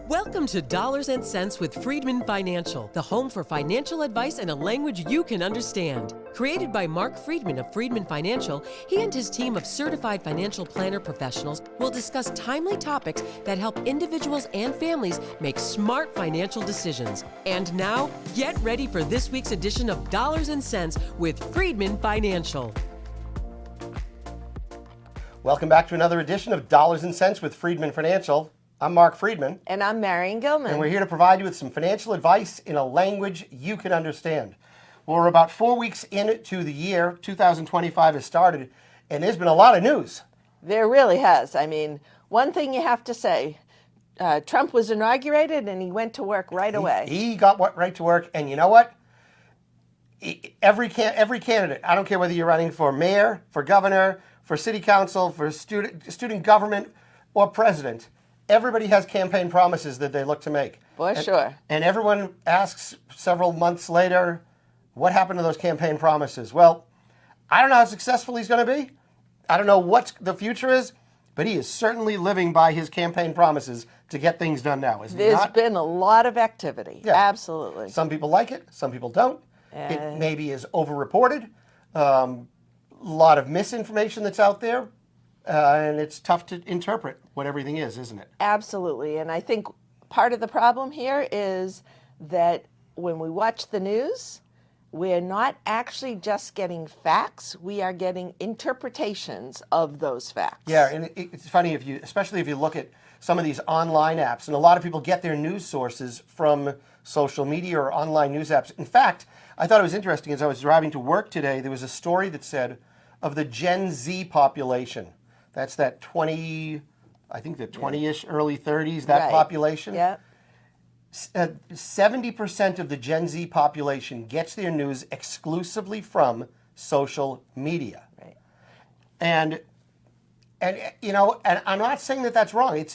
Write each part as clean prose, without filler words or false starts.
Welcome to Dollars and Cents with Freedman Financial, the home for financial advice in a language you can understand. Created by Marc Freedman of Freedman Financial, he and his team of certified financial planner professionals will discuss timely topics that help individuals and families make smart financial decisions. And now, get ready for this week's edition of Dollars and Cents with Freedman Financial. Welcome back to another edition of Dollars and Cents with Freedman Financial. I'm Marc Freedman. And I'm Marion Gilman. And we're here to provide you with some financial advice in a language you can understand. Well, we're about 4 weeks into the year. 2025 has started, and there's been a lot of news. There really has. I mean, one thing you have to say, Trump was inaugurated and he went to work right away. He got right to work, and you know what? Every candidate, I don't care whether you're running for mayor, for governor, for city council, for student government, or president, everybody has campaign promises that they look to make. Sure. And everyone asks several months later, what happened to those campaign promises? Well, I don't know how successful he's going to be. I don't know what the future is, but he is certainly living by his campaign promises to get things done now, isn't he not? There's been a lot of activity. Yeah. Absolutely. Some people like it. Some people don't. It maybe is overreported. A lot of misinformation that's out there. And it's tough to interpret what everything is, isn't it? Absolutely. And I think part of the problem here is that when we watch the news, we're not actually just getting facts. We are getting interpretations of those facts. Yeah, and it's funny, especially if you look at some of these online apps, and a lot of people get their news sources from social media or online news apps. In fact, I thought it was interesting as I was driving to work today, there was a story that said of the Gen Z population. That's that 20-ish, early 30s, that right. population. Yeah. 70% of the Gen Z population gets their news exclusively from social media. Right. And I'm not saying that that's wrong.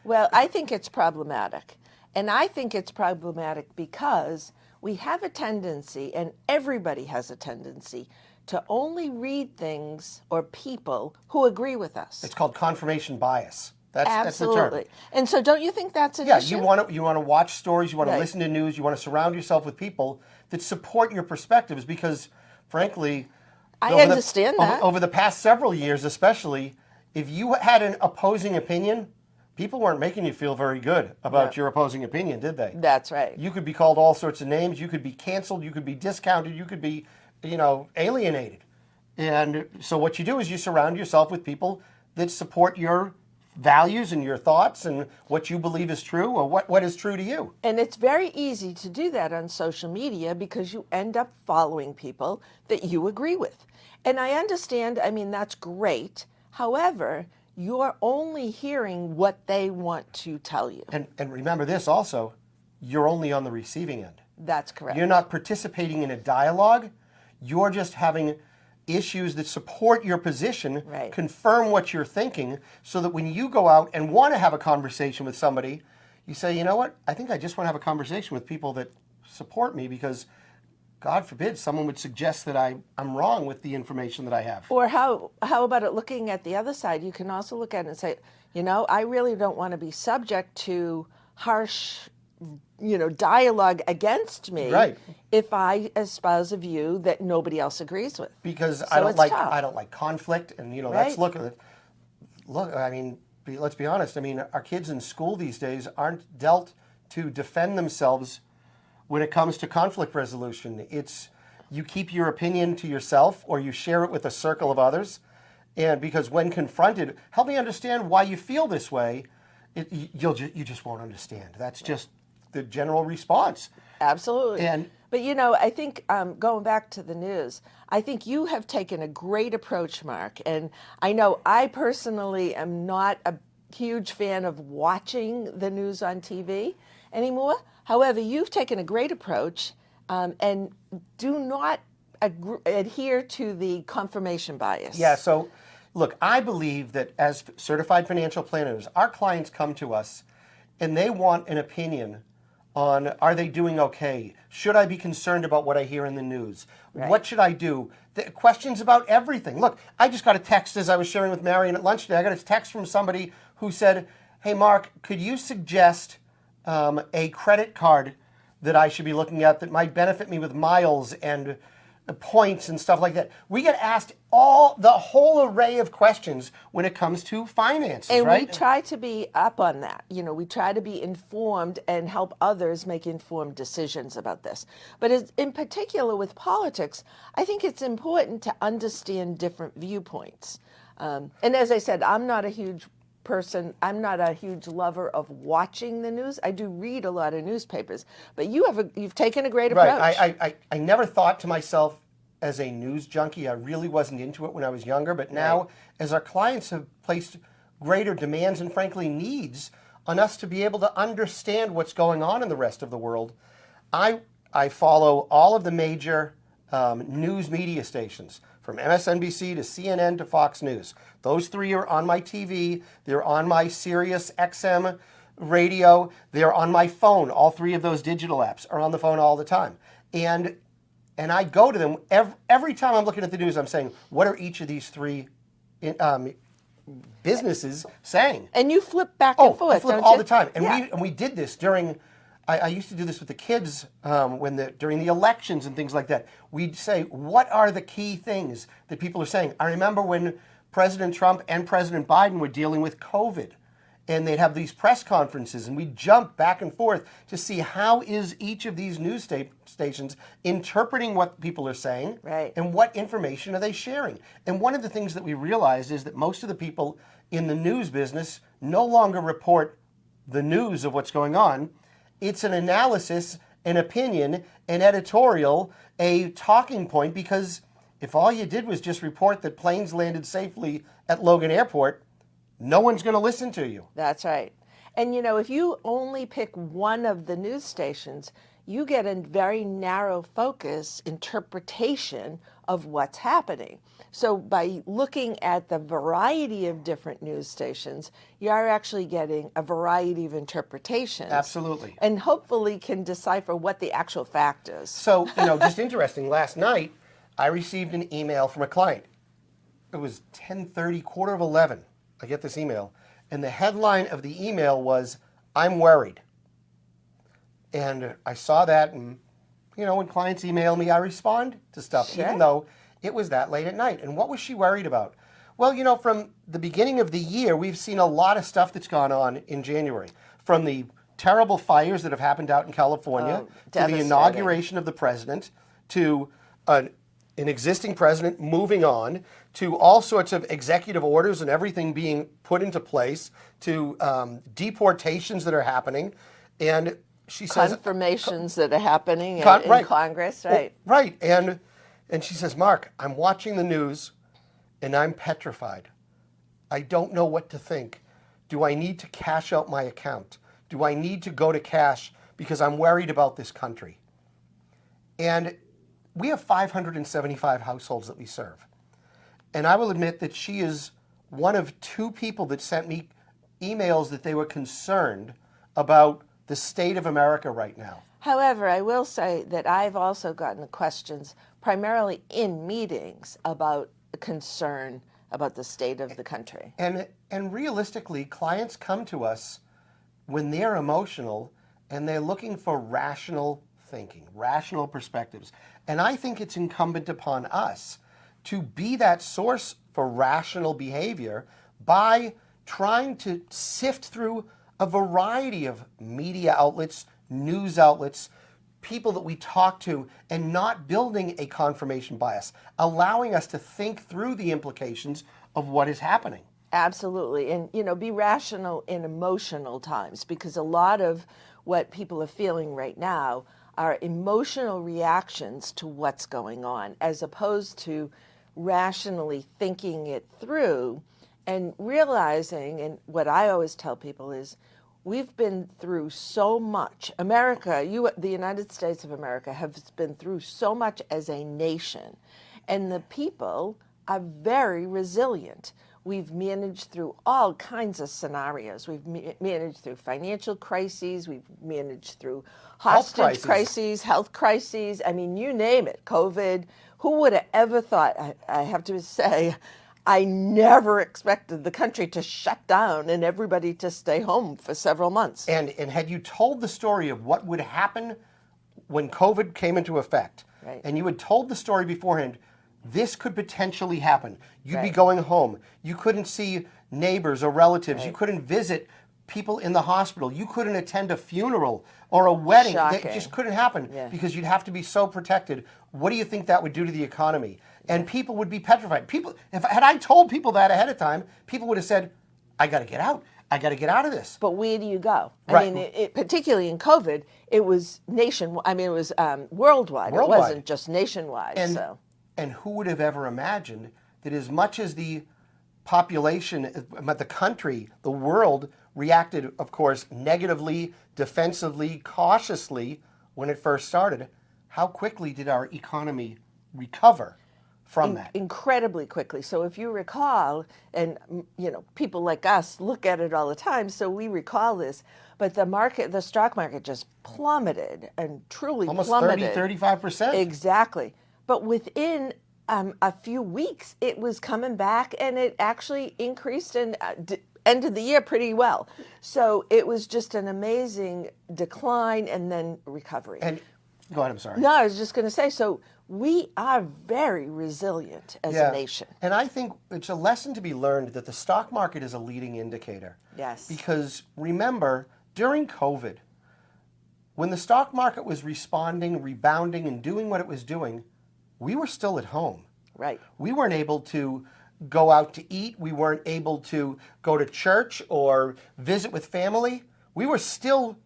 Well, I think it's problematic. And I think it's problematic because we have a tendency, and everybody has a tendency, to only read things or people who agree with us. It's called confirmation bias. That's Absolutely. the term. And so don't you think that's an issue? Yeah, you want to watch stories, you want to listen to news, you want to surround yourself with people that support your perspectives because, frankly, I understand that. Over the past several years especially, if you had an opposing opinion, people weren't making you feel very good about your opposing opinion, did they? That's right. You could be called all sorts of names, you could be canceled, you could be discounted, you could be alienated. And so what you do is you surround yourself with people that support your values and your thoughts and what you believe is true or what is true to you. And it's very easy to do that on social media because you end up following people that you agree with. And I understand, that's great. However, you're only hearing what they want to tell you. And remember this also, you're only on the receiving end. That's correct. You're not participating in a dialogue. You're just having issues that support your position, confirm what you're thinking, so that when you go out and want to have a conversation with somebody, you say, you know what, I think I just want to have a conversation with people that support me because, God forbid, someone would suggest that I'm wrong with the information that I have. Or how about it looking at the other side? You can also look at it and say, I really don't want to be subject to harsh dialogue against me if I espouse a view that nobody else agrees with. Because so I don't like conflict, and let's look at it. Look, let's be honest. Our kids in school these days aren't dealt to defend themselves when it comes to conflict resolution. It's you keep your opinion to yourself or you share it with a circle of others. And because when confronted, help me understand why you feel this way, you just won't understand. That's just the general response. Absolutely. But I think going back to the news, I think you have taken a great approach, Marc. And I know I personally am not a huge fan of watching the news on TV anymore. However, you've taken a great approach and do not adhere to the confirmation bias. Yeah, so look, I believe that as certified financial planners, our clients come to us and they want an opinion on, are they doing okay? Should I be concerned about what I hear in the news? What should I do? Questions about everything. Look, I just got a text as I was sharing with Marion at lunch today. I got a text from somebody who said, hey, Marc, could you suggest a credit card that I should be looking at that might benefit me with miles and points and stuff like that. We get asked the whole array of questions when it comes to finances, and right? we try to be up on that. We try to be informed and help others make informed decisions about this. But in particular with politics, I think it's important to understand different viewpoints. And as I said, I'm not a huge person. I'm not a huge lover of watching the news. I do read a lot of newspapers, but you've taken a great approach. Right. I never thought to myself as a news junkie. I really wasn't into it when I was younger, but now as our clients have placed greater demands and frankly needs on us to be able to understand what's going on in the rest of the world, I follow all of the major news media stations, from MSNBC to CNN to Fox News. Those three are on my TV. They're on my Sirius XM radio. They're on my phone. All three of those digital apps are on the phone all the time. And I go to them every time I'm looking at the news. I'm saying, what are each of these three businesses saying? And you flip back and forth, I flip don't all you? the time. And we did this during. I used to do this with the kids during the elections and things like that. We'd say, what are the key things that people are saying? I remember when President Trump and President Biden were dealing with COVID, and they'd have these press conferences, and we'd jump back and forth to see how is each of these news stations interpreting what people are saying, right, and what information are they sharing. And one of the things that we realized is that most of the people in the news business no longer report the news of what's going on. It's an analysis, an opinion, an editorial, a talking point, because if all you did was just report that planes landed safely at Logan Airport, no one's going to listen to you. That's right. And if you only pick one of the news stations, you get a very narrow focus interpretation of what's happening. So by looking at the variety of different news stations, you are actually getting a variety of interpretations. Absolutely. And hopefully can decipher what the actual fact is. So, just interesting, last night I received an email from a client. It was 10:30, quarter of 11. I get this email, and the headline of the email was, "I'm worried." And I saw that, and when clients email me, I respond to stuff, Sure, even though it was that late at night. And what was she worried about? Well, from the beginning of the year, we've seen a lot of stuff that's gone on in January, from the terrible fires that have happened out in California, to the inauguration of the president, to an existing president moving on, to all sorts of executive orders and everything being put into place, to deportations that are happening. And she says, confirmations that are happening in Congress, right? Well, right. And she says, "Marc, I'm watching the news and I'm petrified. I don't know what to think. Do I need to cash out my account? Do I need to go to cash because I'm worried about this country?" And we have 575 households that we serve. And I will admit that she is one of two people that sent me emails that they were concerned about the state of America right now. However, I will say that I've also gotten questions primarily in meetings about concern about the state of the country. And realistically, clients come to us when they're emotional and they're looking for rational thinking, rational perspectives. And I think it's incumbent upon us to be that source for rational behavior by trying to sift through a variety of media outlets, news outlets, people that we talk to, and not building a confirmation bias, allowing us to think through the implications of what is happening. Absolutely. And, be rational in emotional times, because a lot of what people are feeling right now are emotional reactions to what's going on, as opposed to rationally thinking it through and realizing, and what I always tell people is, we've been through so much. America, the United States of America, has been through so much as a nation, and the people are very resilient. We've managed through all kinds of scenarios. We've managed through financial crises. We've managed through hostage crises, health crises. I mean, you name it, COVID. Who would have ever thought, I have to say, I never expected the country to shut down and everybody to stay home for several months. And had you told the story of what would happen when COVID came into effect, right. and you had told the story beforehand, this could potentially happen. You'd right. be going home. You couldn't see neighbors or relatives. Right. You couldn't visit people in the hospital. You couldn't attend a funeral or a wedding. Shocking. That just couldn't happen because you'd have to be so protected. What do you think that would do to the economy? And people would be petrified. People, had I told people that ahead of time, people would have said, I got to get out. I got to get out of this. But where do you go? Right. I mean, particularly in COVID, it was it was worldwide. It wasn't just nationwide. And who would have ever imagined that as much as the population, the country, the world reacted, of course, negatively, defensively, cautiously when it first started, how quickly did our economy recover from that? Incredibly quickly. So if you recall, and people like us look at it all the time, so we recall this, but the stock market just plummeted and truly almost plummeted. 30-35%. Exactly. But within a few weeks, it was coming back, and it actually increased and ended the year pretty well. So it was just an amazing decline and then recovery. And go ahead, I'm sorry. No, I was just going to say, so we are very resilient as a nation. And I think it's a lesson to be learned that the stock market is a leading indicator. Yes. Because remember, during COVID, when the stock market was responding, rebounding, and doing what it was doing, we were still at home. Right. We weren't able to go out to eat. We weren't able to go to church or visit with family. We were still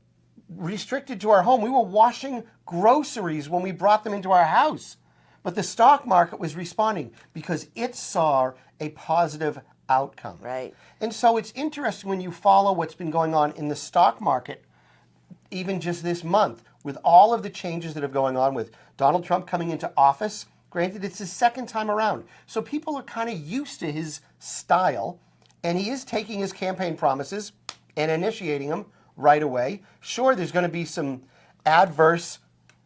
restricted to our home. We were washing groceries when we brought them into our house. But the stock market was responding because it saw a positive outcome. Right. And so it's interesting when you follow what's been going on in the stock market, even just this month, with all of the changes that are going on with Donald Trump coming into office. Granted, it's his second time around. So people are kind of used to his style, and he is taking his campaign promises and initiating them right away. Sure, there's going to be some adverse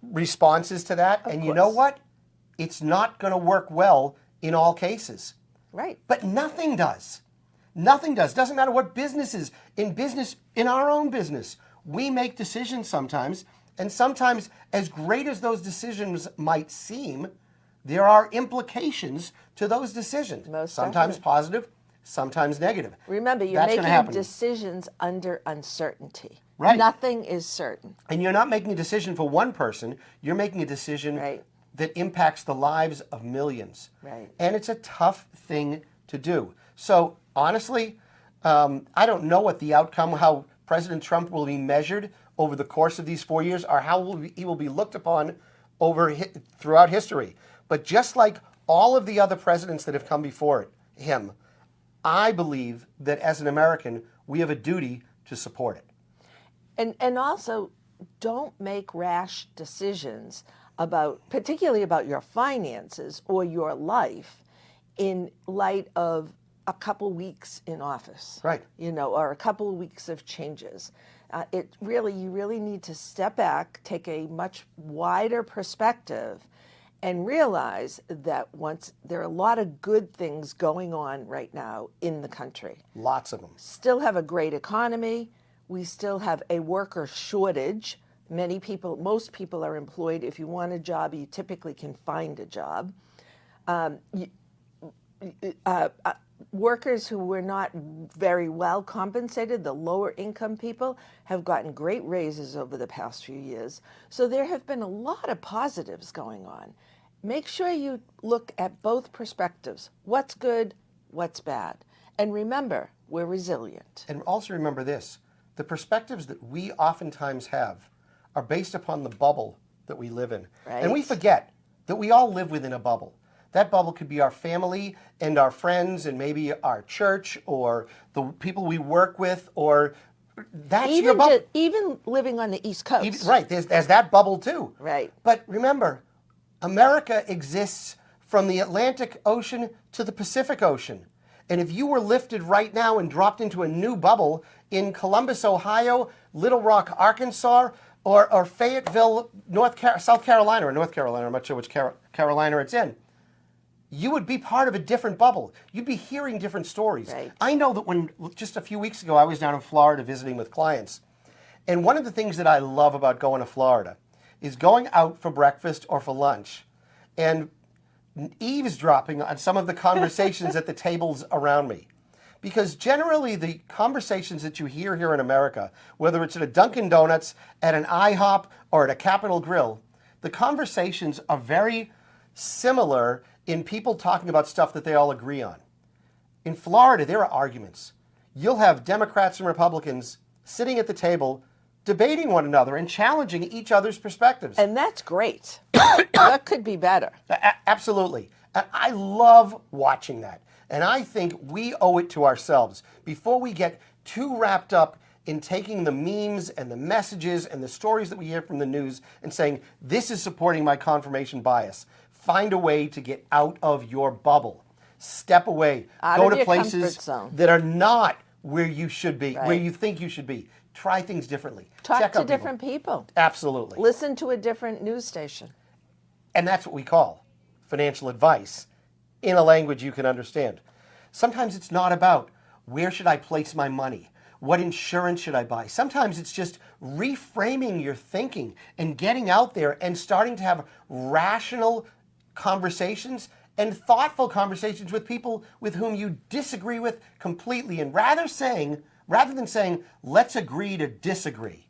responses to that. And you know what? It's not going to work well in all cases. Right. But nothing does. Nothing does. Doesn't matter what business is. In our own business, we make decisions sometimes. And sometimes, as great as those decisions might seem, there are implications to those decisions. Sometimes definitely. Positive, sometimes negative. Remember, you're making decisions under uncertainty. Right. Nothing is certain. And you're not making a decision for one person. You're making a decision that impacts the lives of millions. Right. And it's a tough thing to do. So honestly, I don't know what the outcome, how President Trump will be measured over the course of these 4 years, or how he will be looked upon throughout history. But just like all of the other presidents that have come before him, I believe that as an American, we have a duty to support it. And also, don't make rash decisions particularly about your finances or your life in light of a couple weeks in office. Right. Or a couple of weeks of changes. You really need to step back, take a much wider perspective, and realize that there are a lot of good things going on right now in the country. Lots of them. Still have a great economy. We still have a worker shortage. Most people are employed. If you want a job, you typically can find a job. Workers who were not very well compensated, the lower income people, have gotten great raises over the past few years. So there have been a lot of positives going on. Make sure you look at both perspectives. What's good, what's bad. And remember, we're resilient. And also remember this, the perspectives that we oftentimes have are based upon the bubble that we live in. Right. And we forget that we all live within a bubble. That bubble could be our family and our friends and maybe our church or the people we work with, or that's your bubble. Even living on the East Coast. Right, there's that bubble too. Right. But remember, America exists from the Atlantic Ocean to the Pacific Ocean. And if you were lifted right now and dropped into a new bubble in Columbus, Ohio, Little Rock, Arkansas, or Fayetteville, South Carolina, or North Carolina, I'm not sure which Carolina it's in, you would be part of a different bubble. You'd be hearing different stories. Right. I know that when just a few weeks ago I was down in Florida visiting with clients, and one of the things that I love about going to Florida is going out for breakfast or for lunch and eavesdropping on some of the conversations at the tables around me. Because generally the conversations that you hear here in America, whether it's at a Dunkin' Donuts, at an IHOP, or at a Capitol Grill, the conversations are very similar in people talking about stuff that they all agree on. In Florida, there are arguments. You'll have Democrats and Republicans sitting at the table debating one another and challenging each other's perspectives. And that's great. That could be better. Absolutely. And I love watching that. And I think we owe it to ourselves before we get too wrapped up in taking the memes and the messages and the stories that we hear from the news and saying, this is supporting my confirmation bias. Find a way to get out of your bubble. Step away. Go to places that are not where you should be, where you think you should be. Try things differently. Talk to different people. Absolutely. Listen to a different news station. And that's what we call financial advice in a language you can understand. Sometimes it's not about where should I place my money? What insurance should I buy? Sometimes it's just reframing your thinking and getting out there and starting to have rational conversations and thoughtful conversations with people with whom you disagree with completely. And rather than saying, let's agree to disagree,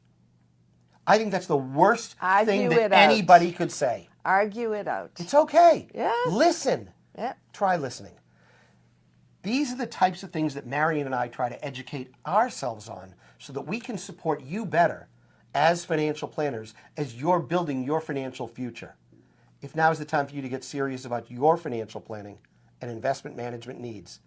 I think that's the worst thing that anybody could say. Argue it out. It's okay. Yeah. Listen. Yeah. Try listening. These are the types of things that Marion and I try to educate ourselves on so that we can support you better as financial planners as you're building your financial future. If now is the time for you to get serious about your financial planning and investment management needs,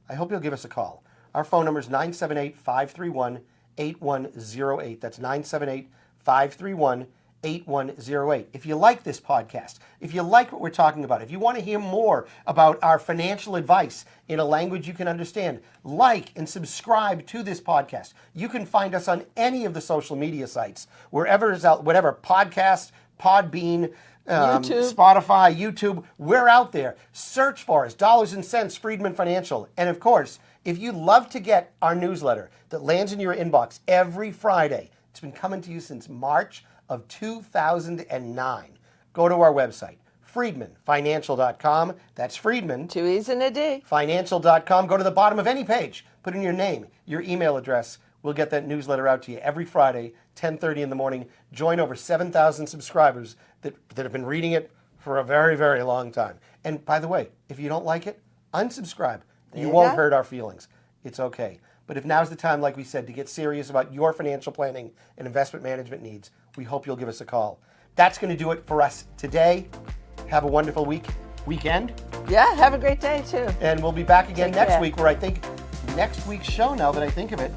I hope you'll give us a call. Our phone number is 978-531-8108. That's 978-531-8108. If you like this podcast, if you like what we're talking about, if you want to hear more about our financial advice in a language you can understand, like and subscribe to this podcast. You can find us on any of the social media sites, wherever is out, whatever podcast, Podbean, YouTube. Spotify, YouTube, we're out there. Search for us, Dollars and Cents, Freedman Financial. And of course, if you love to get our newsletter that lands in your inbox every Friday, it's been coming to you since March of 2009. Go to our website, freedmanfinancial.com. That's Freedman. 2 E's and a D. Financial.com. Go to the bottom of any page. Put in your name, your email address. We'll get that newsletter out to you every Friday, 10:30 in the morning. Join over 7,000 subscribers that have been reading it for a very, very long time. And by the way, if you don't like it, unsubscribe. You won't hurt our feelings. It's okay. But if now's the time, like we said, to get serious about your financial planning and investment management needs, we hope you'll give us a call. That's going to do it for us today. Have a wonderful weekend. Yeah, have a great day too. And we'll be back again next week, where I think next week's show, now that I think of it,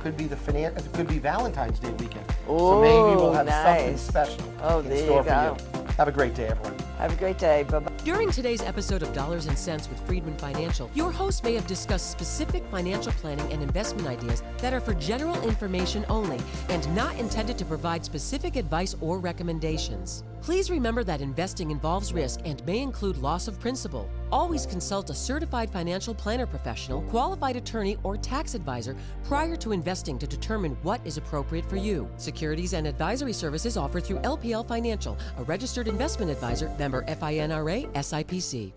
could be could be Valentine's Day weekend. Ooh, so maybe we'll have nice. something special in there store you go. for you. Have a great day, everyone. Have a great day. Bye-bye. During today's episode of Dollars and Cents with Freedman Financial, your host may have discussed specific financial planning and investment ideas that are for general information only and not intended to provide specific advice or recommendations. Please remember that investing involves risk and may include loss of principal. Always consult a certified financial planner professional, qualified attorney, or tax advisor prior to investing to determine what is appropriate for you. Securities and advisory services offered through LPL Financial, a registered investment advisor, member FINRA, SIPC.